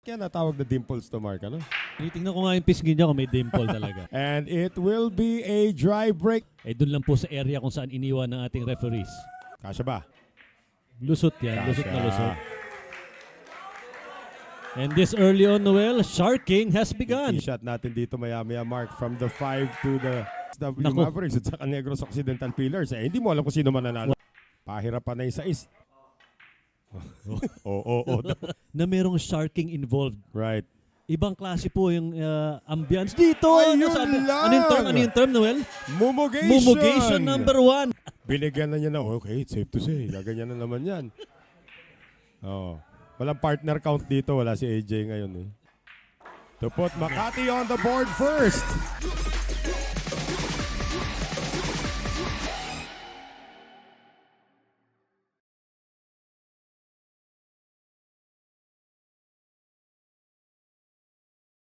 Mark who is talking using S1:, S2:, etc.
S1: Kaya natawag na dimples to Mark, ano?
S2: Tinitingnan ko nga yung pisngi niya kung may dimple talaga.
S1: And it will be a dry break.
S2: Eh doon lang po sa area kung saan iniwan ng ating referees.
S1: Kasya ba?
S2: Lusot yan, lusot na
S1: Kasya.
S2: lusot. And this early on, Noel, sharking has begun.
S1: Key shot natin dito maya-maya, Mark, from the 5 to the W
S2: Nako.
S1: Mavericks at saka Negros Occidental Pillars. Eh, hindi mo alam kung sino mananalo. Pahirapan na yung sais. Oo.
S2: Na merong sharking involved.
S1: Right.
S2: Ibang klase po yung ambience dito.
S1: Ayun lang!
S2: Ano yung term, Noel?
S1: Mumugation!
S2: Mumugation number 1.
S1: Binigyan na niya na, okay, it's safe to say. Gaganyan na naman yan. Oh. Walang partner count dito. Wala si AJ ngayon. To put Makati on the board first.